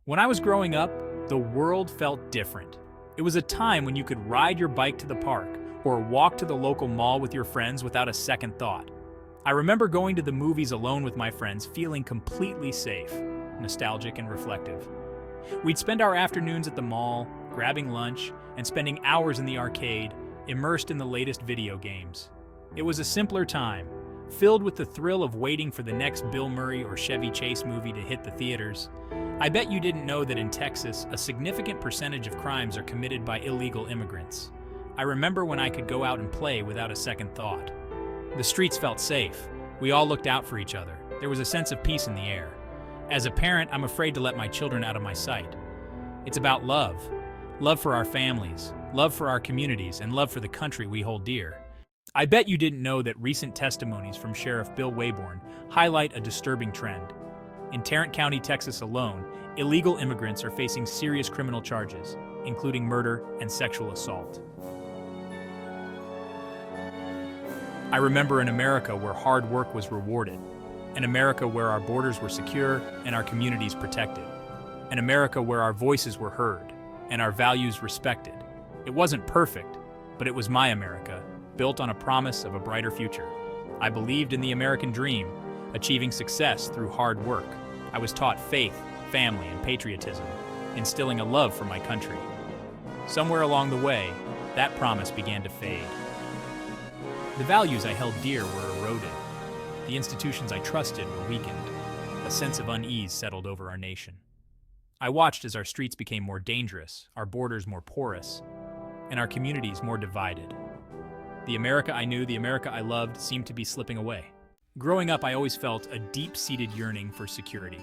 When I was growing up, the world felt different. It was a time when you could ride your bike to the park or walk to the local mall with your friends without a second thought. I remember going to the movies alone with my friends, feeling completely safe, nostalgic and reflective. We'd spend our afternoons at the mall, grabbing lunch, and spending hours in the arcade, immersed in the latest video games. It was a simpler time, filled with the thrill of waiting for the next Bill Murray or Chevy Chase movie to hit the theaters. I bet you didn't know that in Texas, a significant percentage of crimes are committed by illegal immigrants. I remember when I could go out and play without a second thought. The streets felt safe. We all looked out for each other. There was a sense of peace in the air. As a parent, I'm afraid to let my children out of my sight. It's about love. Love for our families, love for our communities, and love for the country we hold dear. I bet you didn't know that recent testimonies from Sheriff Bill Wayborn highlight a disturbing trend. In Tarrant County, Texas alone, illegal immigrants are facing serious criminal charges, including murder and sexual assault. I remember an America where hard work was rewarded, an America where our borders were secure and our communities protected, an America where our voices were heard and our values respected. It wasn't perfect, but it was my America, built on a promise of a brighter future. I believed in the American dream, achieving success through hard work. I was taught faith, family, and patriotism, instilling a love for my country. Somewhere along the way, that promise began to fade. The values I held dear were eroded. The institutions I trusted were weakened. A sense of unease settled over our nation. I watched as our streets became more dangerous, our borders more porous, and our communities more divided. The America I knew, the America I loved, seemed to be slipping away. Growing up, I always felt a deep-seated yearning for security.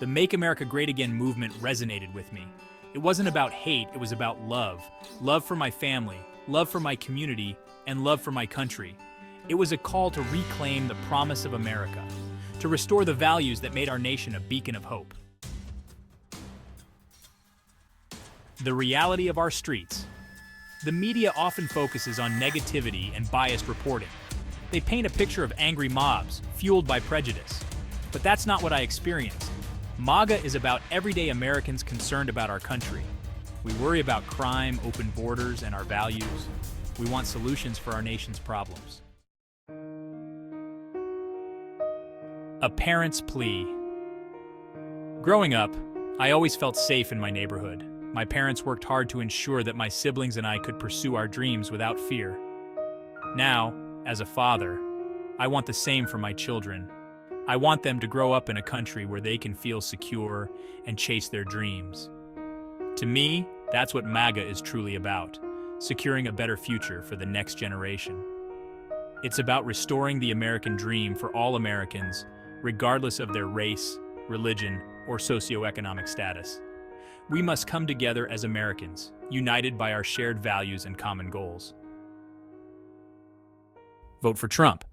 The Make America Great Again movement resonated with me. It wasn't about hate, it was about love. Love for my family, love for my community, and love for my country. It was a call to reclaim the promise of America, to restore the values that made our nation a beacon of hope. The reality of our streets. The media often focuses on negativity and biased reporting. They paint a picture of angry mobs, fueled by prejudice. But that's not what I experienced. MAGA is about everyday Americans concerned about our country. We worry about crime, open borders, and our values. We want solutions for our nation's problems. A parent's plea. Growing up, I always felt safe in my neighborhood. My parents worked hard to ensure that my siblings and I could pursue our dreams without fear. Now, as a father, I want the same for my children. I want them to grow up in a country where they can feel secure and chase their dreams. To me, that's what MAGA is truly about, securing a better future for the next generation. It's about restoring the American dream for all Americans, regardless of their race, religion, or socioeconomic status. We must come together as Americans, united by our shared values and common goals. Vote for Trump.